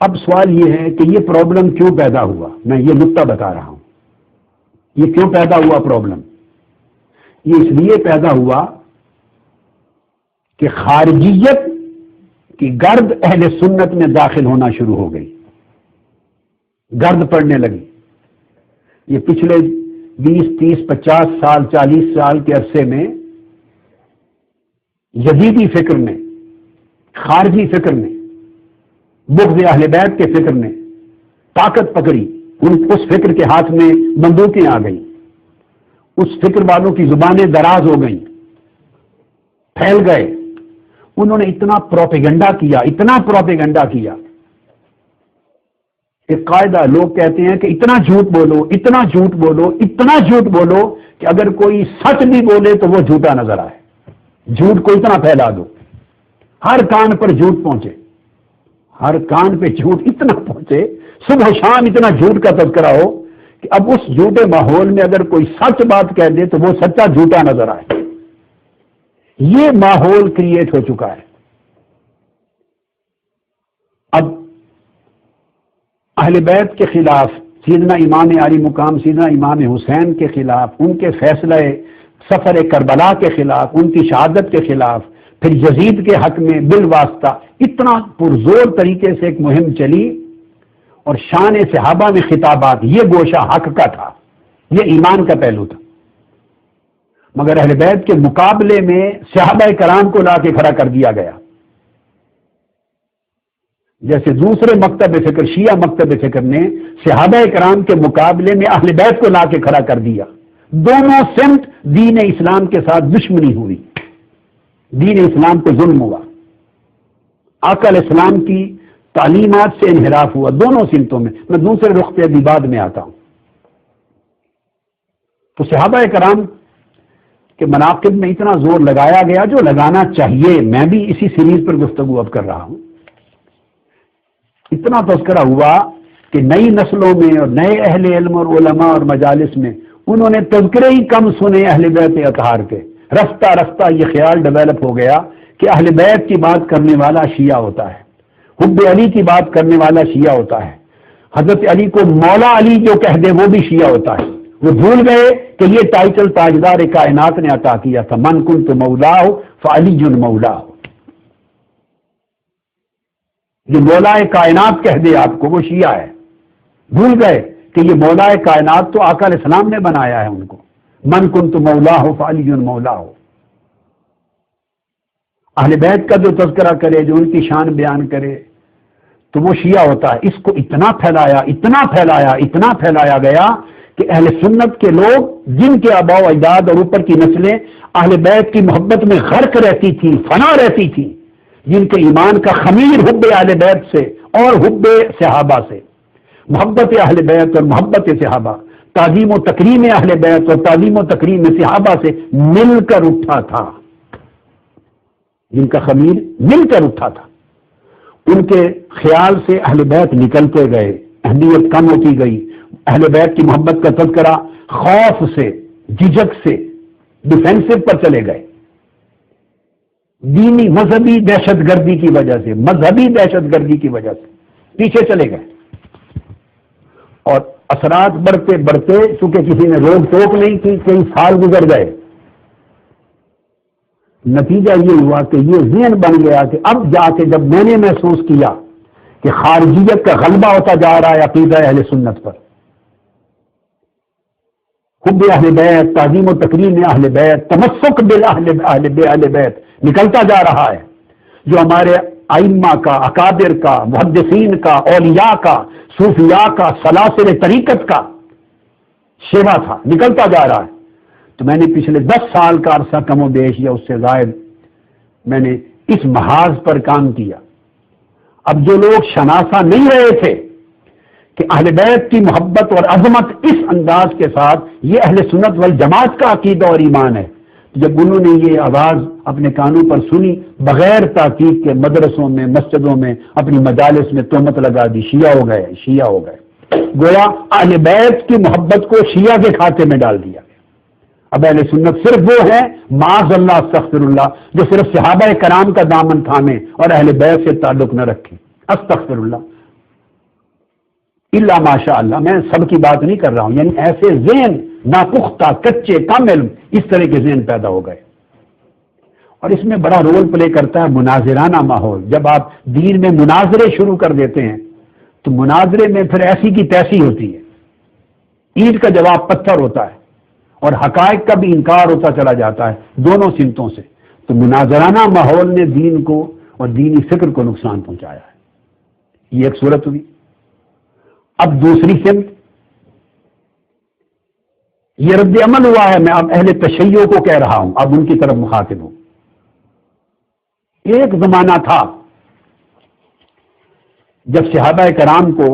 اب سوال یہ ہے کہ یہ پرابلم کیوں پیدا ہوا؟ میں یہ نقطہ بتا رہا ہوں، یہ کیوں پیدا ہوا پرابلم؟ یہ اس لیے پیدا ہوا کہ خارجیت کی گرد اہل سنت میں داخل ہونا شروع ہو گئی، گرد پڑنے لگی۔ یہ پچھلے 20 30 50 سال 40 سال کے عرصے میں یزیدی فکر نے، خارجی فکر نے، بغض اہل بیت کے فکر نے طاقت پکڑی، اس فکر کے ہاتھ میں بندوقیں آ گئیں، اس فکر والوں کی زبانیں دراز ہو گئیں، پھیل گئے۔ انہوں نے اتنا پروپیگنڈا کیا، اتنا پروپیگنڈا کیا، ایک قاعدہ لوگ کہتے ہیں کہ اتنا جھوٹ بولو، اتنا جھوٹ بولو، اتنا جھوٹ بولو کہ اگر کوئی سچ بھی بولے تو وہ جھوٹا نظر آئے۔ جھوٹ کو اتنا پھیلا دو، ہر کان پر جھوٹ پہنچے، ہر کان پہ جھوٹ اتنا پہنچے، صبح شام اتنا جھوٹ کا تذکرہ ہو کہ اب اس جھوٹے ماحول میں اگر کوئی سچ بات کہہ دے تو وہ سچا جھوٹا نظر آئے۔ یہ ماحول کریٹ ہو چکا ہے۔ اب اہل بیت کے خلاف، سیدنا امام علی مقام سیدنا امام حسین کے خلاف، ان کے فیصلہ سفر کربلا کے خلاف، ان کی شہادت کے خلاف، پھر یزید کے حق میں بالواسطہ اتنا پرزور طریقے سے ایک مہم چلی، اور شان صحابہ میں خطابات، یہ گوشہ حق کا تھا، یہ ایمان کا پہلو تھا۔ مگر اہل بیت کے مقابلے میں صحابہ کرام کو لا کے کھڑا کر دیا گیا، جیسے دوسرے مکتب فکر، شیعہ مکتب فکر نے صحابہ کرام کے مقابلے میں اہل بیت کو لا کے کھڑا کر دیا۔ دونوں سمت دین اسلام کے ساتھ دشمنی ہوئی، دین اسلام کو ظلم ہوا، آقا علیہ السلام کی تعلیمات سے انحراف ہوا، دونوں سمتوں میں۔ میں دوسرے رخ پہ بھی بعد میں آتا ہوں۔ تو صحابہ کرام کے مناقب میں اتنا زور لگایا گیا جو لگانا چاہیے، میں بھی اسی سیریز پر گفتگو اب کر رہا ہوں۔ اتنا تذکرہ ہوا کہ نئی نسلوں میں اور نئے اہل علم اور علماء اور مجالس میں انہوں نے تذکرے ہی کم سنے اہل بیت اطہار کے۔ رفتہ رفتہ یہ خیال ڈیولپ ہو گیا کہ اہل بیت کی بات کرنے والا شیعہ ہوتا ہے، حب علی کی بات کرنے والا شیعہ ہوتا ہے، حضرت علی کو مولا علی جو کہہ دے وہ بھی شیعہ ہوتا ہے۔ وہ بھول گئے کہ یہ ٹائٹل تاجدار کائنات نے عطا کیا تھا، من کنت مولاہ فعلی مولاہ۔ جو مولا کائنات کہہ دے آپ کو وہ شیعہ ہے۔ بھول گئے کہ یہ مولا کائنات تو آقا علیہ السلام نے بنایا ہے ان کو، من کنت مولاہ فعلی مولاہ۔ اہل بیت کا جو تذکرہ کرے، جو ان کی شان بیان کرے تو وہ شیعہ ہوتا ہے۔ اس کو اتنا پھیلایا، اتنا پھیلایا، اتنا پھیلایا گیا کہ اہل سنت کے لوگ جن کے آباء و اجداد اور اوپر کی نسلیں اہل بیت کی محبت میں غرق رہتی تھی، فنا رہتی تھی، جن کے ایمان کا خمیر حب اہل بیت سے اور حب صحابہ سے، محبت اہل بیت اور محبت صحابہ، تعظیم و تکریم اہل بیت اور تعظیم و تکریم صحابہ سے مل کر اٹھا تھا، جن کا خمیر مل کر اٹھا تھا۔ ان کے خیال سے اہل بیت نکلتے گئے، اہمیت کم ہوتی گئی، اہل بیت کی محبت کا تذکرہ خوف سے، جھجک سے ڈیفینسو پر چلے گئے، دینی مذہبی دہشت گردی کی وجہ سے، مذہبی دہشت گردی کی وجہ سے پیچھے چلے گئے، اور اثرات بڑھتے بڑھتے چونکہ کسی نے روک ٹوک نہیں کی، کئی سال گزر گئے، نتیجہ یہ ہوا کہ یہ ذہن بن گیا کہ اب جا کے جب میں نے محسوس کیا کہ خارجیت کا غلبہ ہوتا جا رہا ہے عقیدہ اہل سنت پر، حب اہل بیت، تعظیم و تکریم اہل بیت، تمسک باہل بیت نکلتا جا رہا ہے، جو ہمارے ائمہ کا، اکابر کا، محدثین کا، اولیاء کا، صوفیاء کا، سلاسل طریقت کا شیوا تھا، نکلتا جا رہا ہے۔ تو میں نے پچھلے 10 سال کا عرصہ کم و بیش یا اس سے زائد میں نے اس محاذ پر کام کیا۔ اب جو لوگ شناسہ نہیں رہے تھے کہ اہل بیت کی محبت اور عظمت اس انداز کے ساتھ یہ اہل سنت والجماعت کا عقیدہ اور ایمان ہے، جب انہوں نے یہ آواز اپنے کانوں پر سنی، بغیر تحقیق کے مدرسوں میں، مسجدوں میں، اپنی مجالس میں تہمت لگا دی، شیعہ ہو گئے، شیعہ ہو گئے، گویا اہل بیت کی محبت کو شیعہ کے کھاتے میں ڈال دیا۔ اب اہل سنت صرف وہ ہے، معاذ اللہ استغفر اللہ، جو صرف صحابہ کرام کا دامن تھامے اور اہل بیت سے تعلق نہ رکھے، استغفر اللہ۔ الا ماشاء اللہ، میں سب کی بات نہیں کر رہا ہوں، یعنی ایسے ذہن ناپختہ، کچے، کم علم، اس طرح کے ذہن پیدا ہو گئے۔ اور اس میں بڑا رول پلے کرتا ہے مناظرانہ ماحول۔ جب آپ دین میں مناظرے شروع کر دیتے ہیں تو مناظرے میں پھر ایسی کی تیسی ہوتی ہے، اینٹ کا جواب پتھر ہوتا ہے اور حقائق کا بھی انکار ہوتا چلا جاتا ہے دونوں سمتوں سے۔ تو مناظرانہ ماحول نے دین کو اور دینی فکر کو نقصان پہنچایا ہے۔ یہ ایک صورت ہوئی۔ اب دوسری سمت، یہ رد عمل ہوا ہے، میں اب اہل تشیع کو کہہ رہا ہوں، اب ان کی طرف مخاطب ہوں۔ ایک زمانہ تھا جب صحابہ کرام کو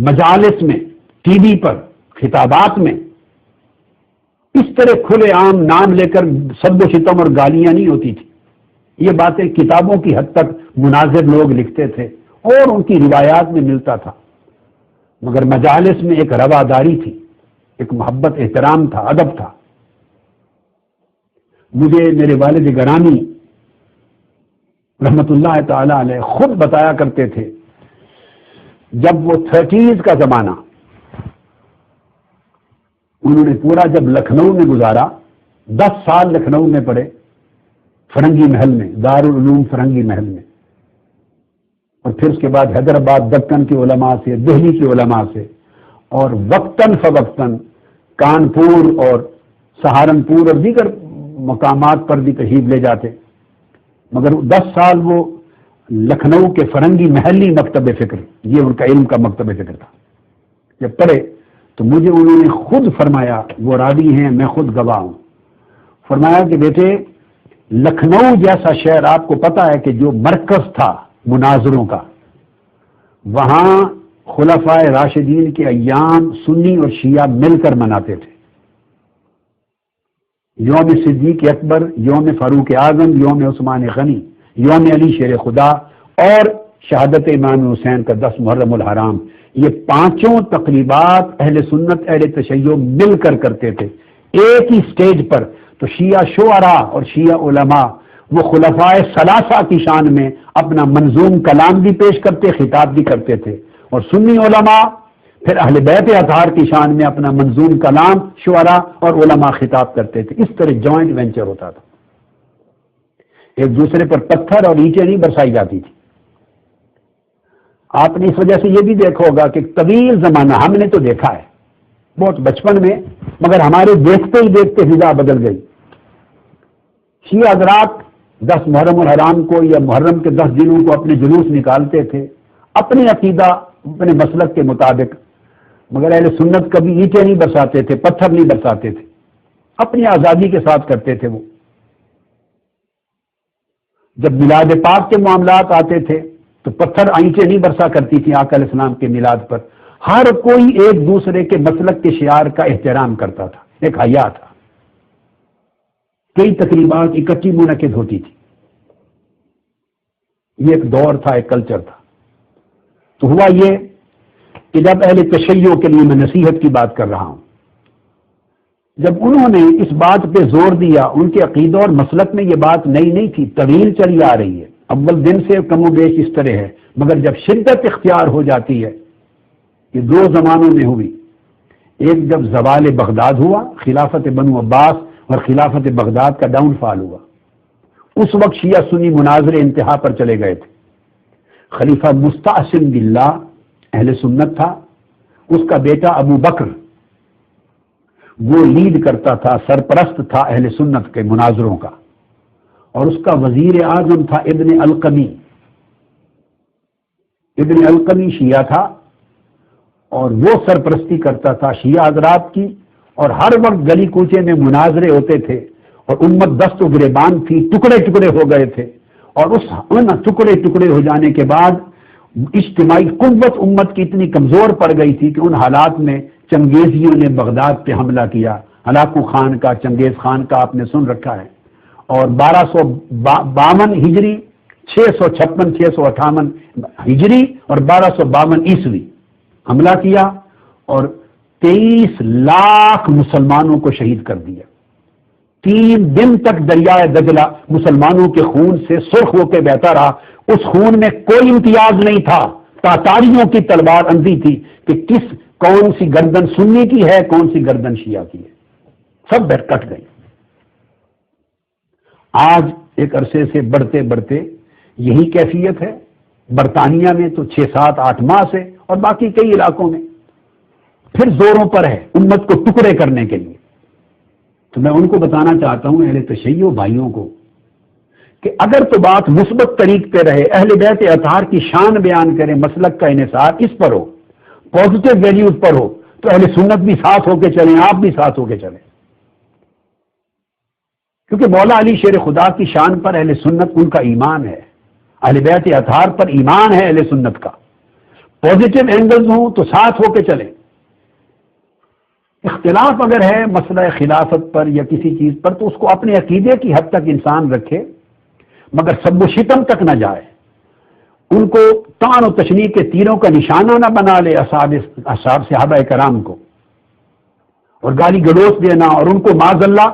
مجالس میں، ٹی وی پر، خطابات میں اس طرح کھلے عام نام لے کر سب و شتم اور گالیاں نہیں ہوتی تھی۔ یہ باتیں کتابوں کی حد تک مناظر لوگ لکھتے تھے اور ان کی روایات میں ملتا تھا، مگر مجالس میں ایک رواداری تھی، ایک محبت، احترام تھا، ادب تھا۔ مجھے میرے والد گرامی رحمت اللہ تعالی علیہ خود بتایا کرتے تھے، جب وہ 30s کا زمانہ انہوں نے پورا جب لکھنؤ میں گزارا، 10 سال لکھنؤ میں پڑھے، فرنگی محل میں، دارالعلوم فرنگی محل میں، اور پھر اس کے بعد حیدرآباد دکن کے علماء سے، دہلی کے علماء سے، اور وقتاً فوقتاً کانپور اور سہارنپور اور دیگر مقامات پر بھی تشریف لے جاتے، مگر 10 سال وہ لکھنؤ کے فرنگی محلی مکتب فکر، یہ ان کا علم کا مکتب فکر تھا، جب پڑھے تو مجھے انہوں نے خود فرمایا، وہ راوی ہیں، میں خود گواہ ہوں، فرمایا کہ بیٹے لکھنؤ جیسا شہر، آپ کو پتا ہے کہ جو مرکز تھا مناظروں کا، وہاں خلفائے راشدین کے ایام سنی اور شیعہ مل کر مناتے تھے۔ یوم صدیق اکبر، یوم فاروق اعظم، یوم عثمان غنی، یوم علی شیر خدا اور شہادت امام حسین کا 10 محرم الحرام، یہ 5 تقریبات اہل سنت اہل تشیع مل کر کرتے تھے ایک ہی سٹیج پر۔ تو شیعہ شعراء اور شیعہ علماء وہ خلفائے ثلاثہ کی شان میں اپنا منظوم کلام بھی پیش کرتے، خطاب بھی کرتے تھے، اور سنی علماء پھر اہل بیت اطہار کی شان میں اپنا منظوم کلام شعراء اور علماء خطاب کرتے تھے۔ اس طرح جوائنٹ وینچر ہوتا تھا، ایک دوسرے پر پتھر اور اینٹیں نہیں برسائی جاتی تھی۔ آپ نے اس وجہ سے یہ بھی دیکھا ہوگا کہ طویل زمانہ ہم نے تو دیکھا ہے بہت بچپن میں، مگر ہمارے دیکھتے ہی دیکھتے فضا بدل گئی۔ شیعہ حضرات 10 محرم الحرام کو یا محرم کے 10 دنوں کو اپنے جلوس نکالتے تھے، اپنے عقیدہ، اپنے مسلک کے مطابق، مگر اہل سنت کبھی اینٹیں نہیں برساتے تھے، پتھر نہیں برساتے تھے، اپنی آزادی کے ساتھ کرتے تھے۔ وہ جب میلاد پاک کے معاملات آتے تھے تو پتھر اینٹیں نہیں برسا کرتی تھیں آقا علیہ السلام کے میلاد پر، ہر کوئی ایک دوسرے کے مسلک کے شعار کا احترام کرتا تھا، ایک حیا تھا، کئی تقریبات اکٹھی منعقد ہوتی تھی، یہ ایک دور تھا، ایک کلچر تھا۔ تو ہوا یہ کہ جب اہل تشیع کے لیے میں نصیحت کی بات کر رہا ہوں، جب انہوں نے اس بات پہ زور دیا، ان کے عقیدہ اور مسلک میں یہ بات نئی نہیں تھی، طویل چلی آ رہی ہے، اول دن سے کم و بیش اس طرح ہے، مگر جب شدت اختیار ہو جاتی ہے، یہ 2 زمانوں میں ہوئی، ایک جب زوال بغداد ہوا، خلافت بنو عباس اور خلافت بغداد کا ڈاؤن فال ہوا، اس وقت شیعہ سنی مناظرے انتہا پر چلے گئے تھے۔ خلیفہ مستعصم باللہ اہل سنت تھا، اس کا بیٹا ابو بکر وہ لیڈ کرتا تھا، سرپرست تھا اہل سنت کے مناظروں کا، اور اس کا وزیر اعظم تھا ابن القمی۔ ابن القمی شیعہ تھا اور وہ سرپرستی کرتا تھا شیعہ حضرات کی، اور ہر وقت گلی کوچے میں مناظرے ہوتے تھے، اور امت دست و گریبان تھی، ٹکڑے ٹکڑے ہو گئے تھے، اور ان ٹکڑے ٹکڑے ہو جانے کے بعد اجتماعی قوت امت کی اتنی کمزور پڑ گئی تھی کہ ان حالات میں چنگیزیوں نے بغداد پہ حملہ کیا، ہلاکو خان کا، چنگیز خان کا آپ نے سن رکھا ہے، اور 1252 ہجری، 656 658 ہجری اور 1252 عیسوی حملہ کیا، اور 23 لاکھ مسلمانوں کو شہید کر دیا۔ 3 دن تک دریائے دجلہ مسلمانوں کے خون سے سرخ ہو کے بہتا رہا، اس خون میں کوئی امتیاز نہیں تھا، تاتاریوں کی تلوار اندھی تھی کہ کون سی گردن سنی کی ہے، کون سی گردن شیعہ کی ہے، سب بیٹھ کٹ گئی۔ آج ایک عرصے سے بڑھتے بڑھتے یہی کیفیت ہے۔ برطانیہ میں تو 6-7-8 ماہ سے، اور باقی کئی علاقوں میں پھر زوروں پر ہے امت کو ٹکڑے کرنے کے لیے۔ تو میں ان کو بتانا چاہتا ہوں، اہل تشیع بھائیوں کو، کہ اگر تو بات مثبت طریق پہ رہے، اہل بیت اطہار کی شان بیان کریں، مسلک کا انحصار اس پر ہو، پازیٹو ویلیوز پر ہو، تو اہل سنت بھی ساتھ ہو کے چلیں، آپ بھی ساتھ ہو کے چلیں، کیونکہ مولا علی شیر خدا کی شان پر اہل سنت ان کا ایمان ہے، اہل بیت اطہار پر ایمان ہے اہل سنت کا۔ پازیٹو اینگلز ہوں تو ساتھ ہو کے چلیں۔ اختلاف اگر ہے مسئلہ خلافت پر یا کسی چیز پر، تو اس کو اپنے عقیدے کی حد تک انسان رکھے، مگر سب و شتم تک نہ جائے، ان کو طعن و تشنیع کے تیروں کا نشانہ نہ بنا لے اصحاب صحابہ کرام کو، اور گالی گلوچ دینا اور ان کو معاذ اللہ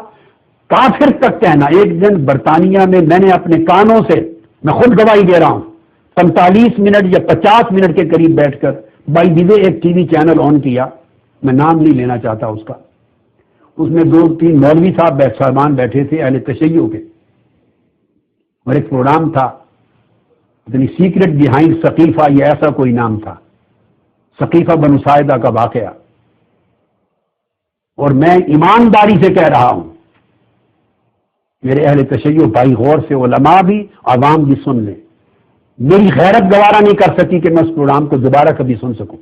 کافر تک کہنا۔ ایک دن برطانیہ میں میں نے اپنے کانوں سے، میں خود گواہی دے رہا ہوں، 45 منٹ یا 50 منٹ کے قریب بیٹھ کر بائی دیوے ایک ٹی وی چینل آن کیا، میں نام نہیں لینا چاہتا اس کا، اس میں 2-3 مولوی صاحبان بیٹھے تھے اہل تشیع کے، اور ایک پروگرام تھا اتنی سیکرٹ بیہائنڈ ثقیفہ، یہ ایسا کوئی نام تھا، ثقیفہ بنو ساعدہ کا واقعہ۔ اور میں ایمانداری سے کہہ رہا ہوں، میرے اہل تشیع بھائی غور سے، علماء بھی عوام بھی سن لیں، میری غیرت گوارا نہیں کر سکی کہ میں اس پروگرام کو دوبارہ کبھی سن سکوں۔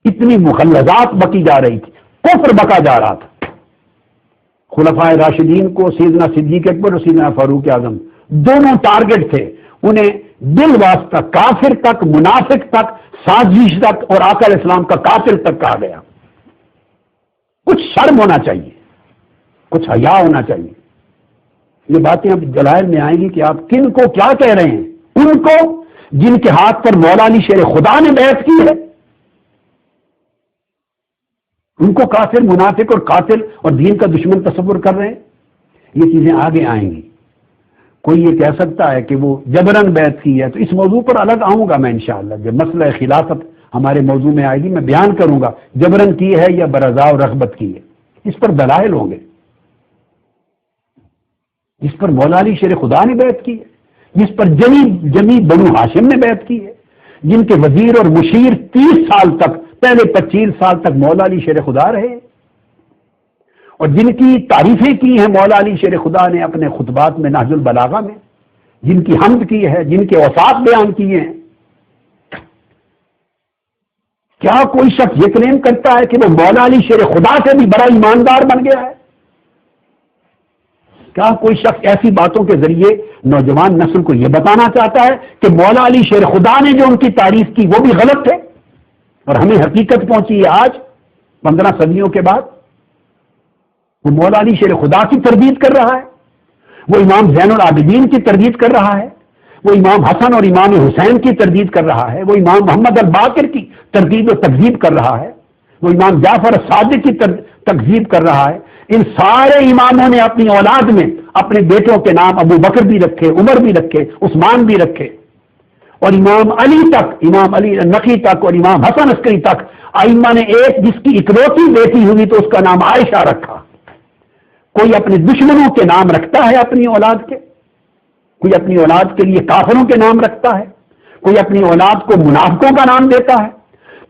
اتنی مغلظات بکی جا رہی تھی، کفر بکا جا رہا تھا۔ خلفائے راشدین کو سیدنا صدیق اکبر اور سیدنا فاروق اعظم دونوں ٹارگٹ تھے، انہیں دل واسطہ کافر تک، منافق تک، سازش تک، اور آقا علیہ السلام کا قاتل تک کہا گیا۔ کچھ شرم ہونا چاہیے، کچھ حیا ہونا چاہیے۔ یہ باتیں اب دلائل میں آئیں گی کہ آپ کن کو کیا کہہ رہے ہیں، ان کو جن کے ہاتھ پر مولا علی شیر خدا نے بیعت کی ہے، ان کو کافر، منافق اور قاتل اور دین کا دشمن تصور کر رہے ہیں۔ یہ چیزیں آگے آئیں گی۔ کوئی یہ کہہ سکتا ہے کہ وہ جبرن بیعت کی ہے، تو اس موضوع پر الگ آؤں گا میں انشاءاللہ، جب مسئلہ خلافت ہمارے موضوع میں آئے گی میں بیان کروں گا جبرن کی ہے یا برضا و رغبت کی ہے، اس پر دلائل ہوں گے۔ جس پر مولا علی شیر خدا نے بیعت کی ہے، جس پر جمی بنو ہاشم نے بیعت کی ہے، جن کے وزیر اور مشیر 30 سال تک، پہلے 25 سال تک مولا علی شیر خدا رہے، اور جن کی تعریفیں کی ہیں مولا علی شیر خدا نے اپنے خطبات میں نہج البلاغہ میں، جن کی حمد کی ہے، جن کے اوصاف بیان کیے ہیں۔ کیا کوئی شخص یہ کلیم کرتا ہے کہ وہ مولا علی شیر خدا سے بھی بڑا ایماندار بن گیا ہے؟ کیا کوئی شخص ایسی باتوں کے ذریعے نوجوان نسل کو یہ بتانا چاہتا ہے کہ مولا علی شیر خدا نے جو ان کی تعریف کی وہ بھی غلط ہے، اور ہمیں حقیقت پہنچی ہے آج 15 صدیوں کے بعد؟ وہ مولا علی شیر خدا کی تردید کر رہا ہے، وہ امام زین العابدین کی تردید کر رہا ہے، وہ امام حسن اور امام حسین کی تردید کر رہا ہے، وہ امام محمد الباقر کی تردید و تکذیب کر رہا ہے، وہ امام جعفر الصادق کی تکذیب کر رہا ہے۔ ان سارے اماموں نے اپنی اولاد میں اپنے بیٹوں کے نام ابو بکر بھی رکھے، عمر بھی رکھے، عثمان بھی رکھے، اور امام علی تک، امام علی نقی تک اور امام حسن عسکری تک ائمہ نے ایک جس کی اکلوتی بیٹی ہوئی تو اس کا نام عائشہ رکھا۔ کوئی اپنے دشمنوں کے نام رکھتا ہے اپنی اولاد کے، کوئی اپنی اولاد کے لیے کافروں کے نام رکھتا ہے، کوئی اپنی اولاد کو منافقوں کا نام دیتا ہے،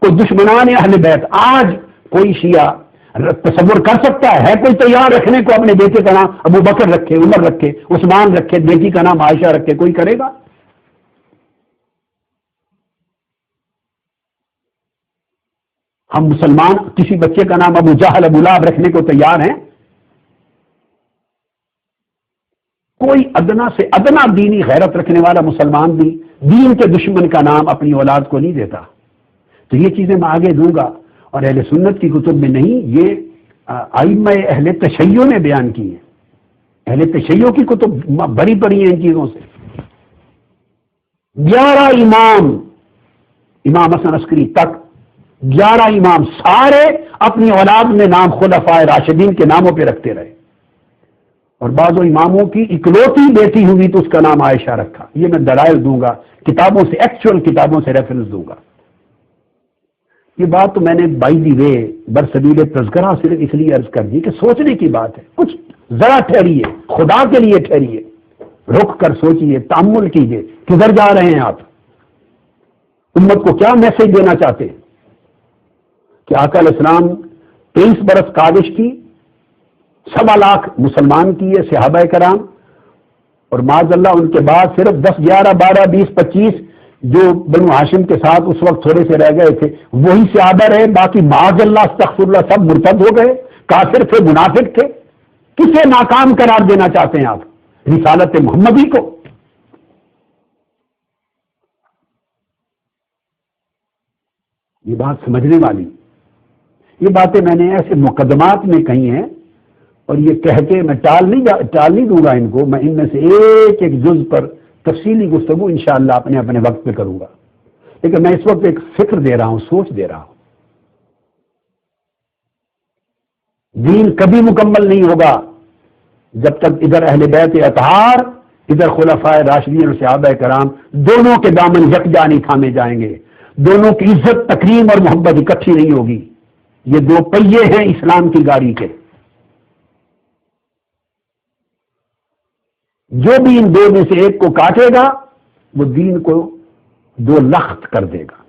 کوئی دشمنان اہل بیت۔ آج کوئی شیعہ تصور کر سکتا ہے کوئی تیار رکھنے کو اپنے بیٹے کا نام ابو بکر رکھے، عمر رکھے، عثمان رکھے، بیٹی کا نام عائشہ رکھے؟ کوئی کرے گا؟ ہم مسلمان کسی بچے کا نام ابو جہل، ابو لہب رکھنے کو تیار ہیں؟ کوئی ادنا سے ادنا دینی غیرت رکھنے والا مسلمان بھی دین کے دشمن کا نام اپنی اولاد کو نہیں دیتا۔ تو یہ چیزیں میں آگے دوں گا، اور اہل سنت کی کتب میں نہیں، یہ ائمہ اہل تشیع نے بیان کی ہیں۔ اہل تشیع کی کتب بڑی بڑی ہیں ان چیزوں سے۔ 11 امام، امام حسن عسکری تک 11 امام سارے اپنی اولاد میں نام خلفائے راشدین کے ناموں پہ رکھتے رہے، اور بعض اماموں کی اکلوتی بیٹی ہوئی تو اس کا نام عائشہ رکھا. یہ میں دلائل دوں گا کتابوں سے، ایکچوئل کتابوں سے ریفرنس دوں گا. یہ بات تو میں نے بائی دی وے برسبیل تذکرہ صرف اس لیے عرض کر دی کہ سوچنے کی بات ہے. کچھ ذرا ٹھہریے، خدا کے لیے ٹھہریے، رک کر سوچئے، تأمل کیجئے. کدھر جا رہے ہیں آپ؟ امت کو کیا میسج دینا چاہتے ہیں؟ کہ آقا علیہ السلام 23 برس کاوش کی، 1.25 لاکھ مسلمان کیے صحابہ کرام، اور معاذ اللہ ان کے بعد صرف 10 11 12 20 25 جو بنو ہاشم کے ساتھ اس وقت تھوڑے سے رہ گئے تھے وہی صحابہ رہے، باقی معاذ اللہ استغفر اللہ سب مرتد ہو گئے، کافر تھے، منافق تھے. کسے ناکام قرار دینا چاہتے ہیں آپ؟ رسالت محمدی کو. یہ بات سمجھنے والی، یہ باتیں میں نے ایسے مقدمات میں کہی ہیں، اور یہ کہہ کے میں ٹال نہیں دوں گا ان کو. میں ان میں سے ایک ایک جز پر تفصیلی گفتگو انشاءاللہ اپنے وقت پہ کروں گا. لیکن میں اس وقت ایک فکر دے رہا ہوں، سوچ دے رہا ہوں. دین کبھی مکمل نہیں ہوگا جب تک ادھر اہل بیت اطہار، ادھر خلفائے راشدین اور صحابہ کرام دونوں کے دامن یکجا نہیں تھامے جائیں گے، دونوں کی عزت تکریم اور محبت اکٹھی نہیں ہوگی. یہ 2 پہیے ہیں اسلام کی گاڑی کے. جو بھی ان 2 میں سے ایک کو کاٹے گا وہ دین کو 2 لخت کر دے گا.